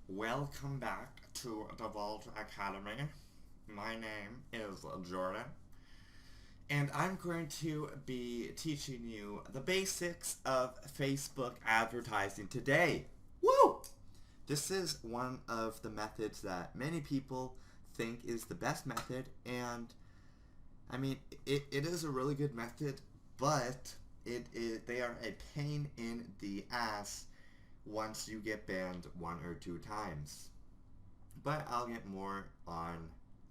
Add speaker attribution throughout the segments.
Speaker 1: Welcome back to the Vault Academy. My name is Jordan, and I'm going to be teaching you the basics of Facebook advertising today. Woo! This is one of the methods that many people think is the best method, and I mean, it is a really good method, but they are a pain in the ass once you get banned one or two times. But I'll get more on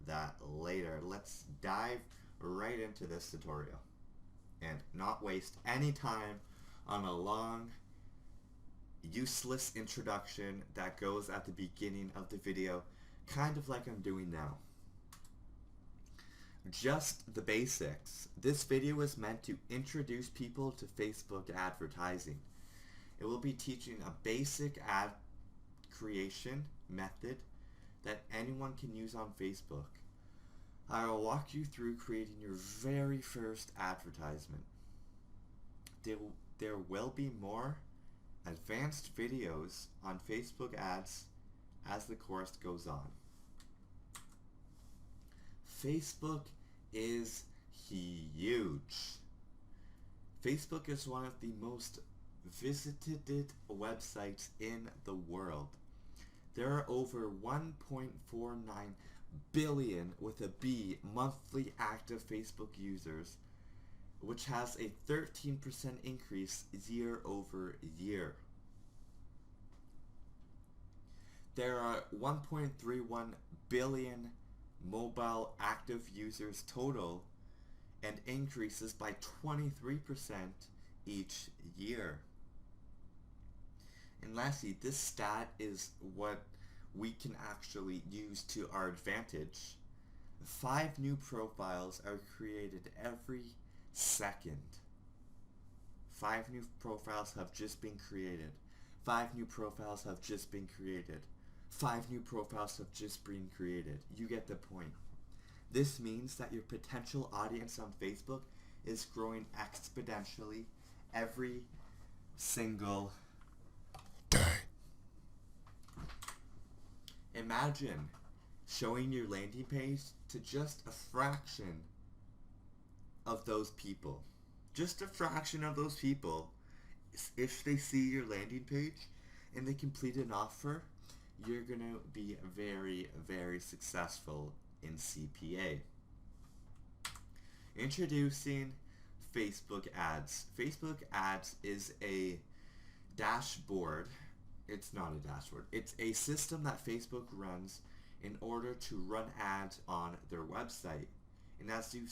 Speaker 1: that later. Let's dive right into this tutorial and not waste any time on a long, useless introduction that goes at the beginning of the video, kind of like I'm doing now. Just the basics. This video is meant to introduce people to Facebook advertising. It will be teaching a basic ad creation method that anyone can use on Facebook. I will walk you through creating your very first advertisement. There will be more advanced videos on Facebook ads as the course goes on. Facebook is huge. Facebook is one of the most visited websites in the world. There are over 1.49 billion with a B monthly active Facebook users, which has a 13% increase year over year. There are 1.31 billion mobile active users total, and increases by 23% each year. And lastly, this stat is what we can actually use to our advantage. 5 new profiles are created every second. 5 new profiles have just been created. 5 new profiles have just been created. 5 new profiles have just been created. You get the point. This means that your potential audience on Facebook is growing exponentially every single day. Imagine showing your landing page to just a fraction of those people. Just a fraction of those people. If they see your landing page and they complete an offer, you're going to be very, very successful in CPA. Introducing Facebook ads. Facebook ads is a dashboard. It's not a dashboard. It's a system that Facebook runs in order to run ads on their website. And as you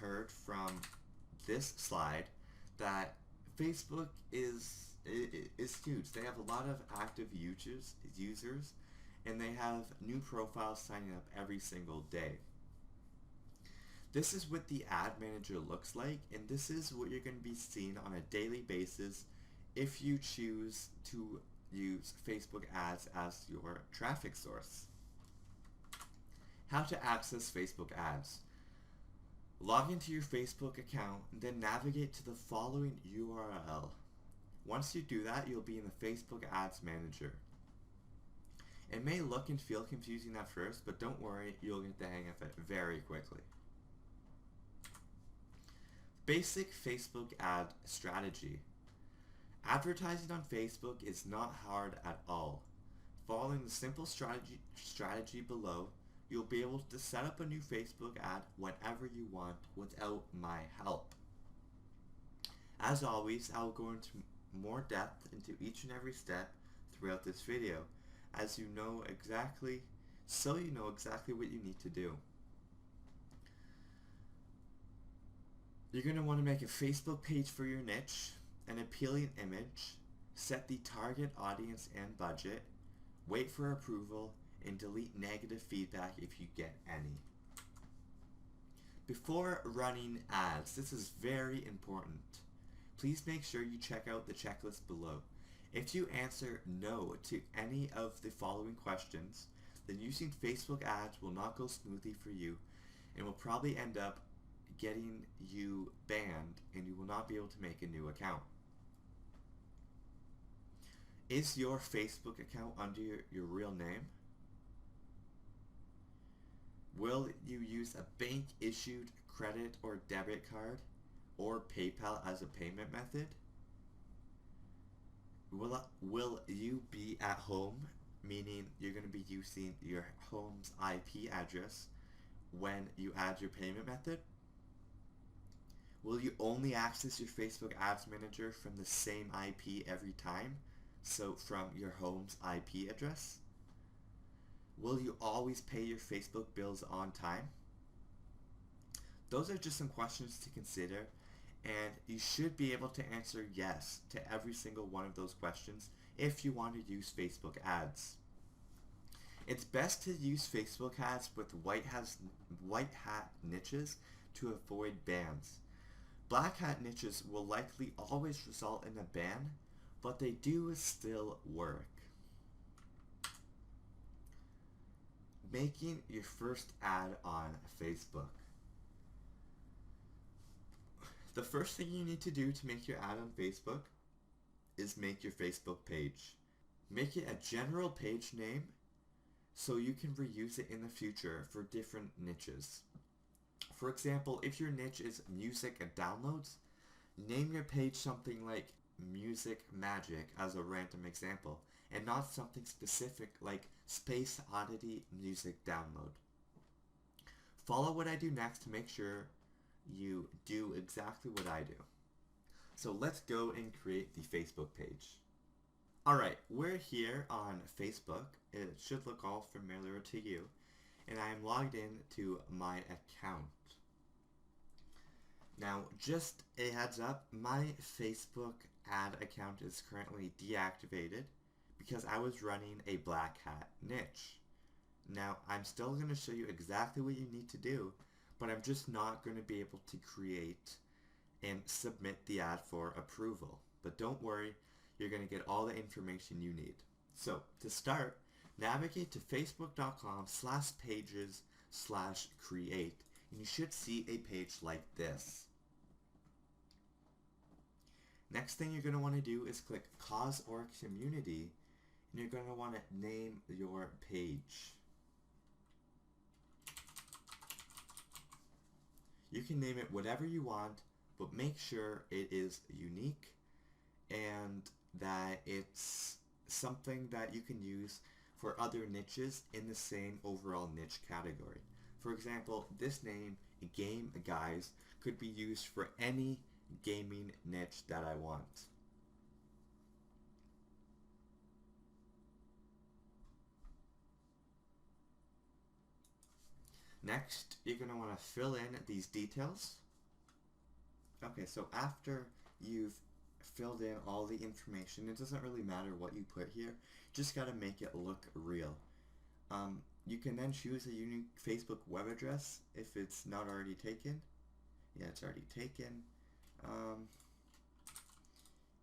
Speaker 1: heard from this slide, that Facebook is huge. They have a lot of active users, and they have new profiles signing up every single day. This is what the ad manager looks like, and this is what you're going to be seeing on a daily basis if you choose to use Facebook ads as your traffic source. How to access Facebook ads. Log into your Facebook account and then navigate to the following URL. Once you do that, you'll be in the Facebook Ads Manager. It may look and feel confusing at first, but don't worry, you'll get the hang of it very quickly. Basic Facebook ad strategy. Advertising on Facebook is not hard at all. Following the simple strategy below, you'll be able to set up a new Facebook ad whenever you want without my help. As always, I will go into more depth into each and every step throughout this video, as you know exactly what you need to do. You're going to want to make a Facebook page for your niche, an appealing image, set the target audience and budget, wait for approval, and delete negative feedback if you get any. Before running ads, this is very important. Please make sure you check out the checklist below. If you answer no to any of the following questions, then using Facebook ads will not go smoothly for you and will probably end up getting you banned, and you will not be able to make a new account. Is your Facebook account under your real name? Will you use a bank issued credit or debit card or PayPal as a payment method? Will you be at home, meaning you're going to be using your home's IP address when you add your payment method? Will you only access your Facebook Ads Manager from the same IP every time, so from your home's IP address? Will you always pay your Facebook bills on time? Those are just some questions to consider, and you should be able to answer yes to every single one of those questions if you want to use Facebook ads. It's best to use Facebook ads with white hat niches to avoid bans. Black hat niches will likely always result in a ban, but they do still work. Making your first ad on Facebook. The first thing you need to do to make your ad on Facebook is make your Facebook page. Make it a general page name so you can reuse it in the future for different niches. For example, if your niche is music and downloads, name your page something like Music Magic as a random example, and not something specific like Space Oddity Music Download. Follow what I do next to make sure you do exactly what I do. So let's go and create the Facebook page. Alright, we're here on Facebook. It should look all familiar to you. And I am logged in to my account. Now, just a heads up, my Facebook ad account is currently deactivated because I was running a black hat niche. Now, I'm still going to show you exactly what you need to do, but I'm just not going to be able to create and submit the ad for approval. But don't worry, you're going to get all the information you need. So, to start, navigate to facebook.com/pages/create, and you should see a page like this. Next thing you're going to want to do is click Cause or Community, and you're going to want to name your page. You can name it whatever you want, but make sure it is unique and that it's something that you can use for other niches in the same overall niche category. For example, this name, Game Guys, could be used for any gaming niche that I want. Next, you're going to want to fill in these details. Okay, so after you've filled in all the information, it doesn't really matter what you put here, just got to make it look real. You can then choose a unique Facebook web address if it's not already taken. Yeah, it's already taken.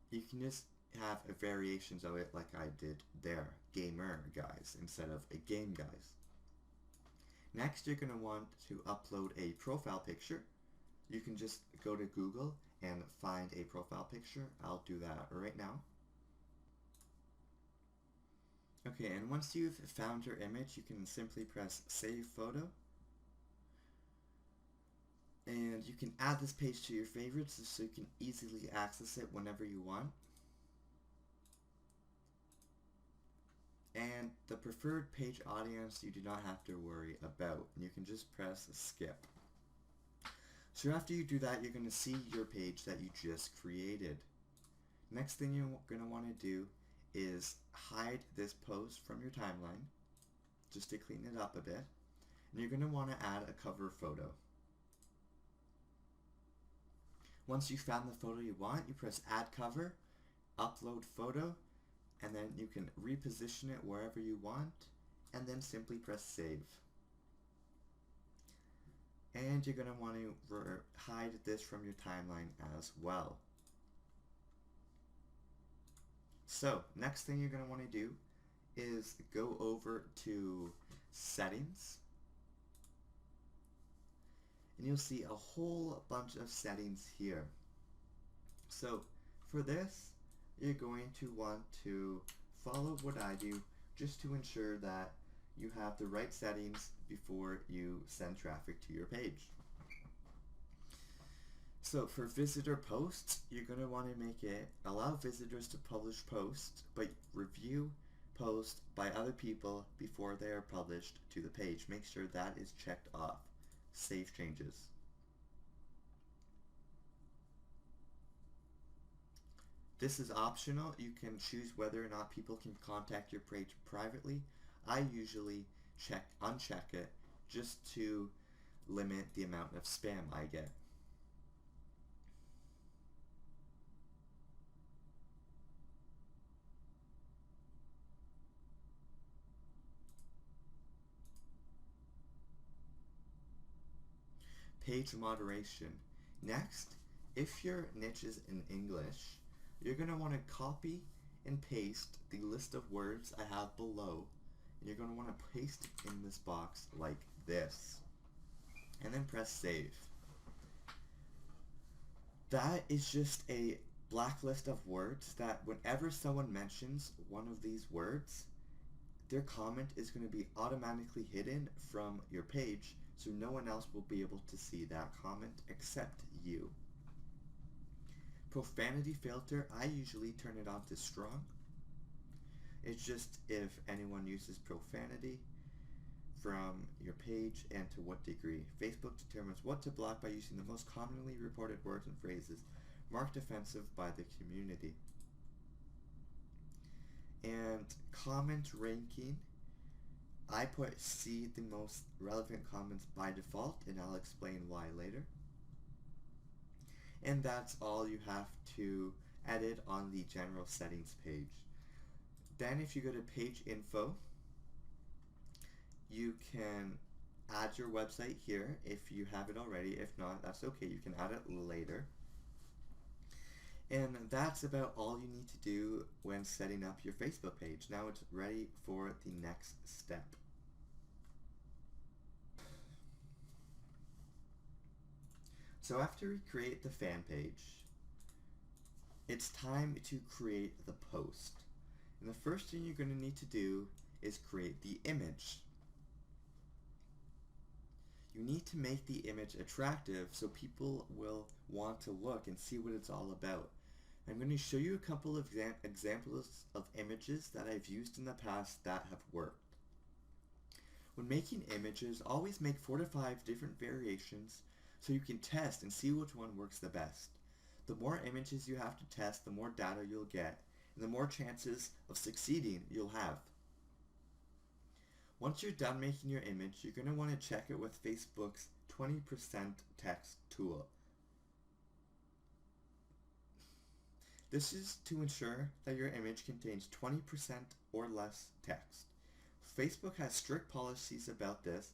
Speaker 1: You can just have variations of it like I did there, Gamer Guys, instead of a Game Guys. Next, you're going to want to upload a profile picture. You can just go to Google and find a profile picture. I'll do that right now. Okay, and once you've found your image, you can simply press Save Photo. And you can add this page to your favorites so you can easily access it whenever you want. And the preferred page audience you do not have to worry about. You can just press skip. So after you do that, you're going to see your page that you just created. Next thing you're going to want to do is hide this post from your timeline, just to clean it up a bit. And you're going to want to add a cover photo. Once you found the photo you want, you press Add Cover, Upload Photo, and then you can reposition it wherever you want, and then simply press Save. And you're going to want to hide this from your timeline as well. So, next thing you're going to want to do is go over to Settings, and you'll see a whole bunch of settings here. So, for this, you're going to want to follow what I do just to ensure that you have the right settings before you send traffic to your page. So for visitor posts, you're going to want to make it allow visitors to publish posts, but review posts by other people before they are published to the page. Make sure that is checked off. Save changes. This is optional. You can choose whether or not people can contact your page privately. I usually uncheck it just to limit the amount of spam I get. Page moderation. Next, if your niche is in English, you're going to want to copy and paste the list of words I have below, and you're going to want to paste it in this box like this, and then press save. That is just a blacklist of words that whenever someone mentions one of these words, their comment is going to be automatically hidden from your page, so no one else will be able to see that comment except you. Profanity filter, I usually turn it on to strong. It's just if anyone uses profanity from your page and to what degree. Facebook determines what to block by using the most commonly reported words and phrases marked offensive by the community. And comment ranking, I put see the most relevant comments by default, and I'll explain why later. And that's all you have to edit on the general settings page. Then if you go to page info, you can add your website here if you have it already. If not, that's okay, you can add it later. And that's about all you need to do when setting up your Facebook page. Now it's ready for the next step. So after we create the fan page, it's time to create the post. And the first thing you're going to need to do is create the image. You need to make the image attractive so people will want to look and see what it's all about. I'm going to show you a couple of examples of images that I've used in the past that have worked. When making images, always make 4 to 5 different variations so you can test and see which one works the best. The more images you have to test, the more data you'll get, and the more chances of succeeding you'll have. Once you're done making your image, you're going to want to check it with Facebook's 20% text tool. This is to ensure that your image contains 20% or less text. Facebook has strict policies about this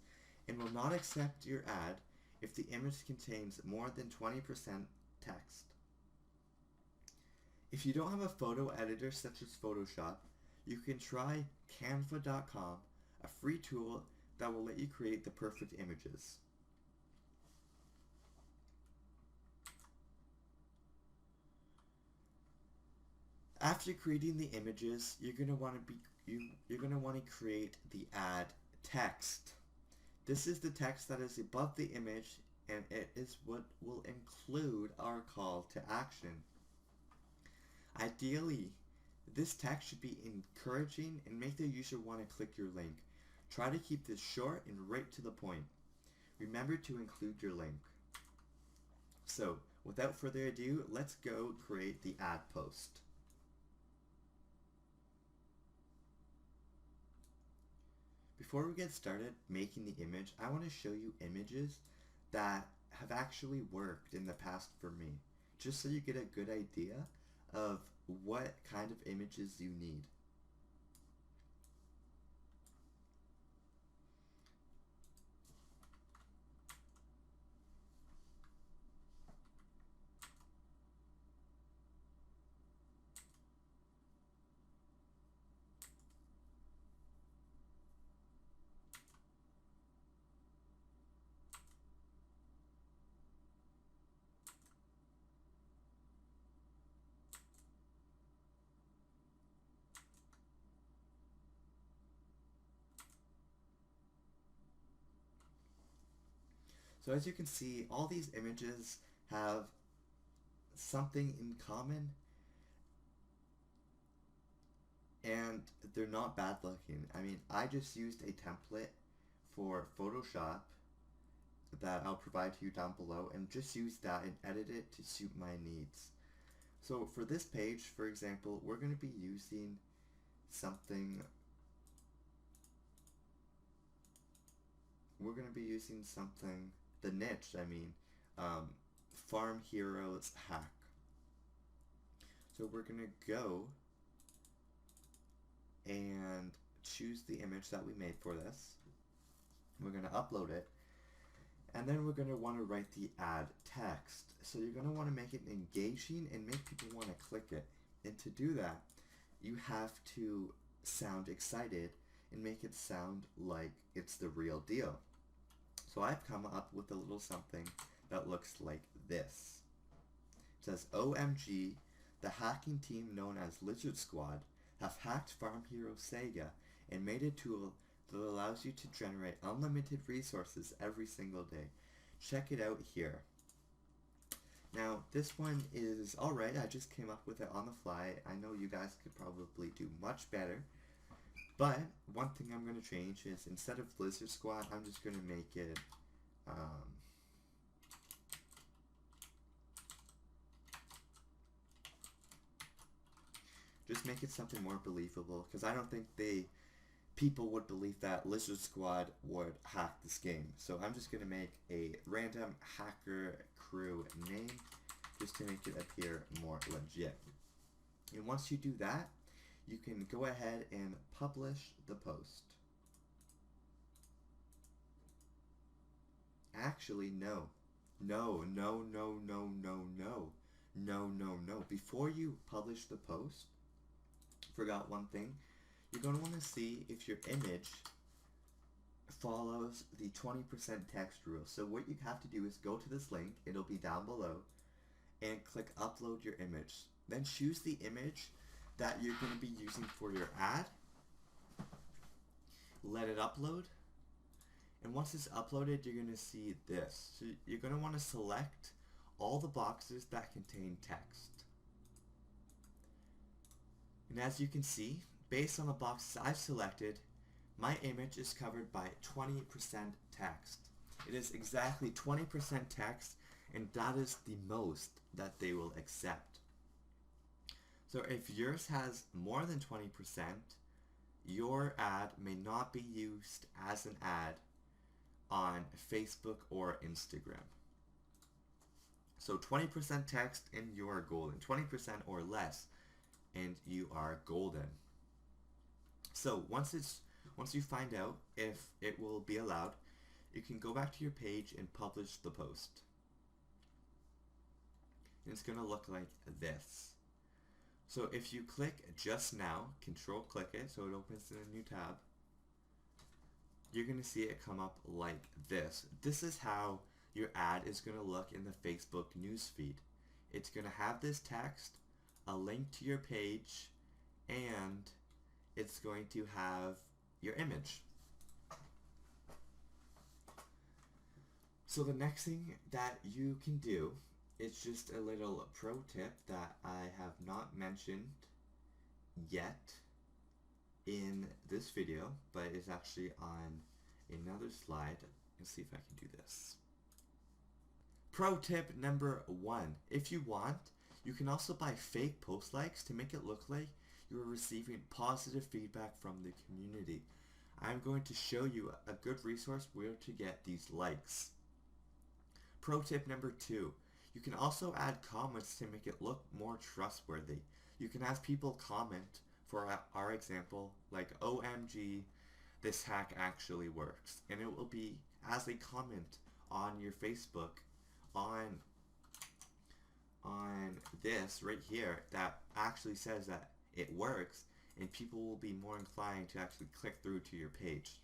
Speaker 1: and will not accept your ad if the image contains more than 20% text. If you don't have a photo editor such as Photoshop, you can try Canva.com, a free tool that will let you create the perfect images. After creating the images, you're going to want to create the ad text. This is the text that is above the image, and it is what will include our call to action. Ideally, this text should be encouraging and make the user want to click your link. Try to keep this short and right to the point. Remember to include your link. So, without further ado, let's go create the ad post. Before we get started making the image, I want to show you images that have actually worked in the past for me, just so you get a good idea of what kind of images you need. So as you can see, all these images have something in common, and they're not bad looking. I mean, I just used a template for Photoshop that I'll provide to you down below, and just use that and edit it to suit my needs. So for this page, for example, we're going to be using something, the niche, Farm Heroes hack. So we're going to go and choose the image that we made for this. We're going to upload it, and then we're going to want to write the ad text. So you're going to want to make it engaging and make people want to click it. And to do that, you have to sound excited and make it sound like it's the real deal. So I've come up with a little something that looks like this. It says, OMG, the hacking team known as Lizard Squad have hacked Farm Hero Sega and made a tool that allows you to generate unlimited resources every single day. Check it out here. Now, this one is alright. I just came up with it on the fly. I know you guys could probably do much better. But one thing I'm going to change is, instead of Lizard Squad, I'm just going to make it just make it something more believable, because I don't think people would believe that Lizard Squad would hack this game. So I'm just going to make a random hacker crew name just to make it appear more legit. And once you do that, you can go ahead and publish the post. Actually, no. No. Before you publish the post, forgot one thing. You're going to want to see if your image follows the 20% text rule. So what you have to do is go to this link, it'll be down below, and click upload your image. Then choose the image that you're going to be using for your ad. Let it upload. And once it's uploaded, you're going to see this. So you're going to want to select all the boxes that contain text. And as you can see, based on the boxes I've selected, my image is covered by 20% text. It is exactly 20% text, and that is the most that they will accept. So if yours has more than 20%, your ad may not be used as an ad on Facebook or Instagram. So 20% text and you are golden. 20% or less and you are golden. So once you find out if it will be allowed, you can go back to your page and publish the post. And it's going to look like this. So if you click just now, control click it so it opens in a new tab, you're going to see it come up like this. This is how your ad is going to look in the Facebook newsfeed. It's going to have this text, a link to your page, and it's going to have your image. So the next thing that you can do, it's just a little pro tip that I have not mentioned yet in this video, but it's actually on another slide. Let's see if I can do this. Pro tip number 1. If you want, you can also buy fake post likes to make it look like you are receiving positive feedback from the community. I'm going to show you a good resource where to get these likes. Pro tip number 2. You can also add comments to make it look more trustworthy. You can have people comment, for our example, like, OMG, this hack actually works. And it will be as a comment on your Facebook on this right here that actually says that it works, and people will be more inclined to actually click through to your page.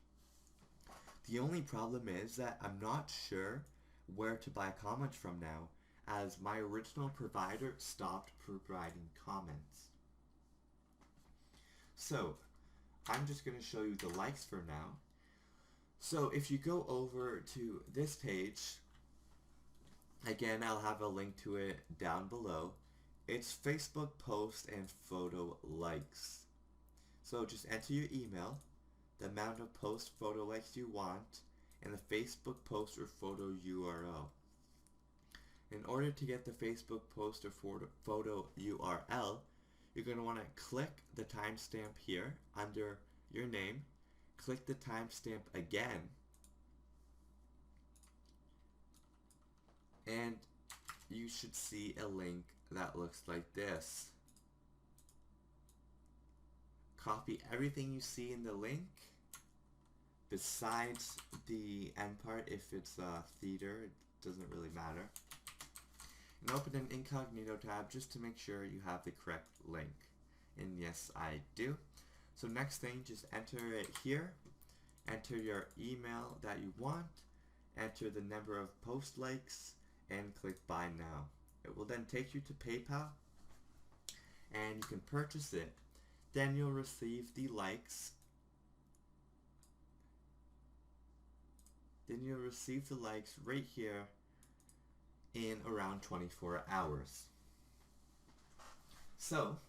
Speaker 1: The only problem is that I'm not sure where to buy comments from now, as my original provider stopped providing comments. So I'm just going to show you the likes for now. So if you go over to this page, Again, I'll have a link to it down below. It's Facebook post and photo likes. So just enter your email, the amount of post photo likes you want, and the Facebook post or photo URL. In order to get the Facebook post or photo URL, you're going to want to click the timestamp here under your name, click the timestamp again, and you should see a link that looks like this. Copy everything you see in the link besides the end part. If it's a theater, it doesn't really matter. And open an incognito tab just to make sure you have the correct link. And yes, I do. So next thing, just enter it here. Enter your email that you want. Enter the number of post likes and click buy now. It will then take you to PayPal and you can purchase it. Then you'll receive the likes. Then you'll receive the likes right here in around 24 hours. So,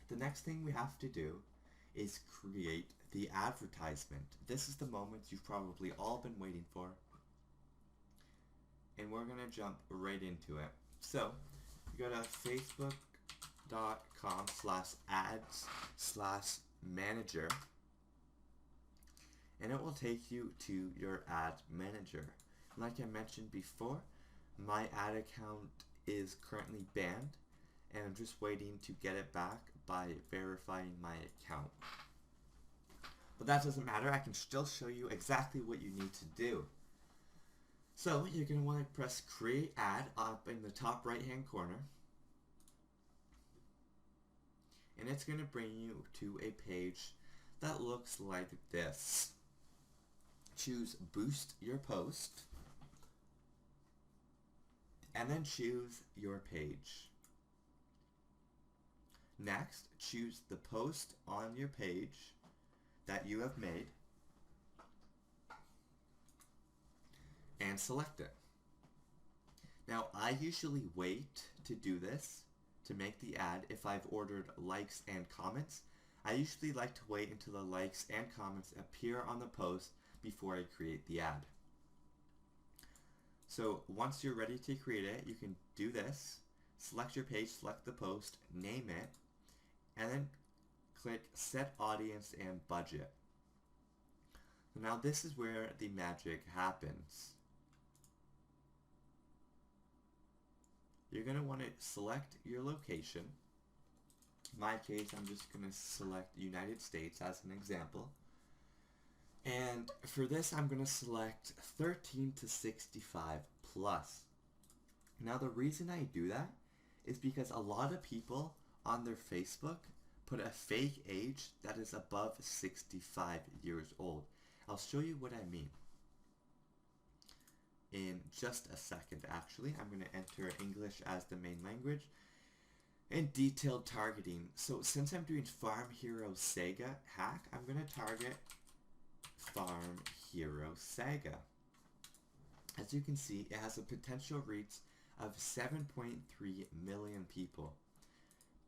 Speaker 1: the next thing we have to do is create the advertisement. This is the moment you've probably all been waiting for. And we're going to jump right into it. So, you go to facebook.com/ads/manager and it will take you to your ad manager. Like I mentioned before, my ad account is currently banned and I'm just waiting to get it back by verifying my account. But that doesn't matter, I can still show you exactly what you need to do. So you're going to want to press create ad up in the top right hand corner. And it's going to bring you to a page that looks like this. Choose boost your post. And then choose your page. Next, choose the post on your page that you have made and select it. Now, I usually wait to do this, to make the ad, if I've ordered likes and comments. I usually like to wait until the likes and comments appear on the post before I create the ad. So once you're ready to create it, you can do this. Select your page, select the post, name it, and then click Set Audience and Budget. Now this is where the magic happens. You're going to want to select your location. In my case, I'm just going to select United States as an example. And for this, I'm going to select 13 to 65 plus. Now the reason I do that is because a lot of people on their Facebook put a fake age that is above 65 years old. I'll show you what I mean in just a second. Actually, I'm going to enter English as the main language and detailed targeting. So since I'm doing Farm Hero Saga hack, I'm going to target Farm Hero Saga. As you can see, it has a potential reach of 7.3 million people.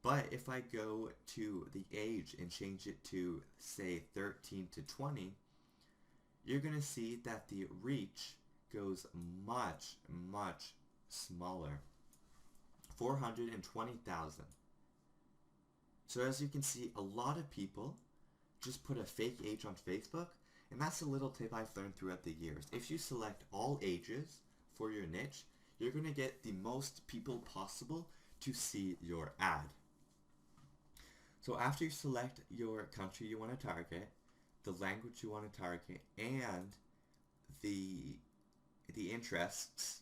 Speaker 1: But if I go to the age and change it to, say, 13 to 20, you're going to see that the reach goes much, much smaller. 420,000. So as you can see, a lot of people just put a fake age on Facebook, and that's a little tip I've learned throughout the years. If you select all ages for your niche, you're going to get the most people possible to see your ad. So after you select your country you want to target, the language you want to target, and the interests,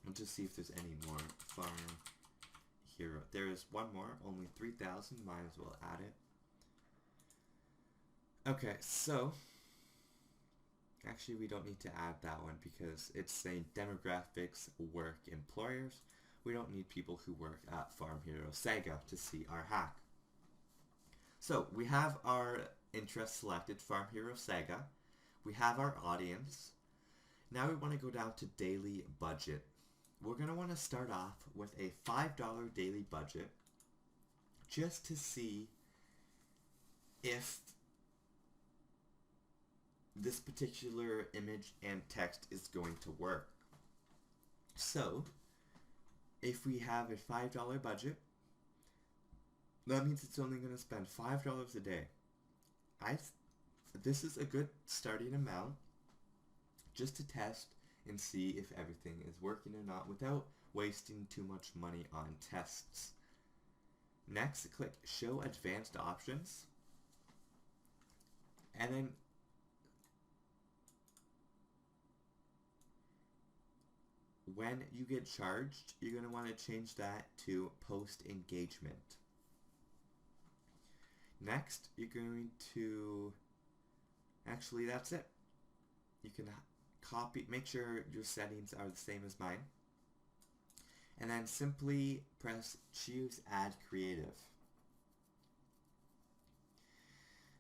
Speaker 1: let's just see if there's any more. Farm Hero. There is one more, only 3,000. Might as well add it. Okay, so actually we don't need to add that one because it's saying demographics, work, employers. We don't need people who work at Farm Hero Saga to see our hack. So we have our interest selected, Farm Hero Saga. We have our audience. Now we want to go down to daily budget. We're going to want to start off with a $5 daily budget just to see if this particular image and text is going to work. So, if we have a $5 budget, that means it's only going to spend $5 a day. This is a good starting amount just to test and see if everything is working or not without wasting too much money on tests. Next, click Show Advanced Options. And then when you get charged, you're going to want to change that to Post Engagement. Next, you're going to... Actually, that's it. You can make sure your settings are the same as mine. And then simply press Choose Ad Creative.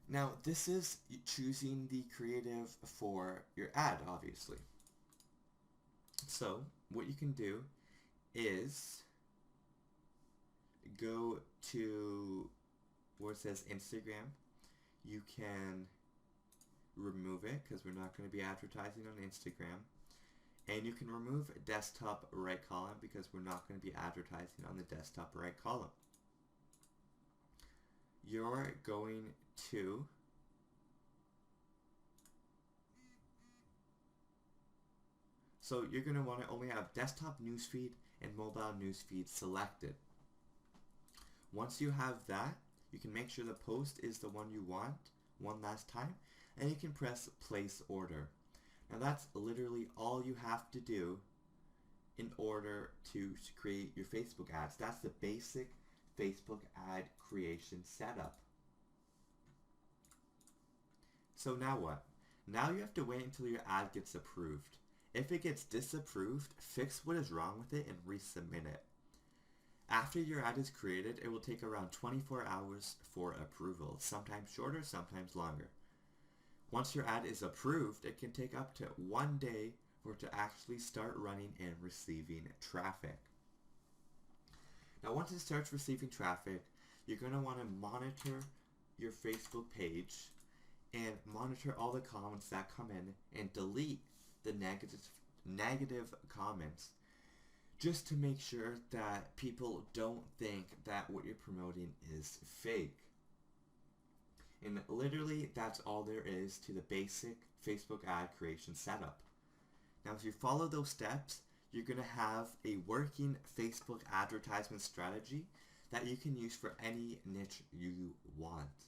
Speaker 1: Now, this is choosing the creative for your ad, obviously. So, what you can do is go to where it says Instagram. You can remove it because we're not going to be advertising on Instagram. And you can remove desktop right column because we're not going to be advertising on the desktop right column. You're going to you're going to want to only have desktop newsfeed and mobile newsfeed selected. Once you have that, you can make sure the post is the one you want one last time, and you can press Place Order. Now that's literally all you have to do in order to create your Facebook ads. That's the basic Facebook ad creation setup. So now what? Now you have to wait until your ad gets approved. If it gets disapproved, fix what is wrong with it and resubmit it. After your ad is created, it will take around 24 hours for approval, sometimes shorter, sometimes longer. Once your ad is approved, it can take up to 1 day for it to actually start running and receiving traffic. Now once it starts receiving traffic, you're going to want to monitor your Facebook page and monitor all the comments that come in and delete the negative comments just to make sure that people don't think that what you're promoting is fake. And literally that's all there is to the basic Facebook ad creation setup. Now if you follow those steps, you're going to have a working Facebook advertisement strategy that you can use for any niche you want.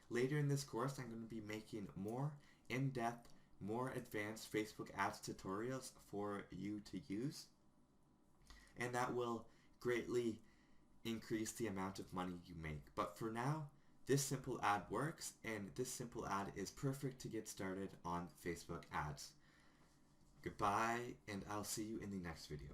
Speaker 1: Later in this course, I'm going to be making more in-depth, more advanced Facebook ads tutorials for you to use, and that will greatly increase the amount of money you make. But for now, this simple ad works, and this simple ad is perfect to get started on Facebook ads. Goodbye, and I'll see you in the next video.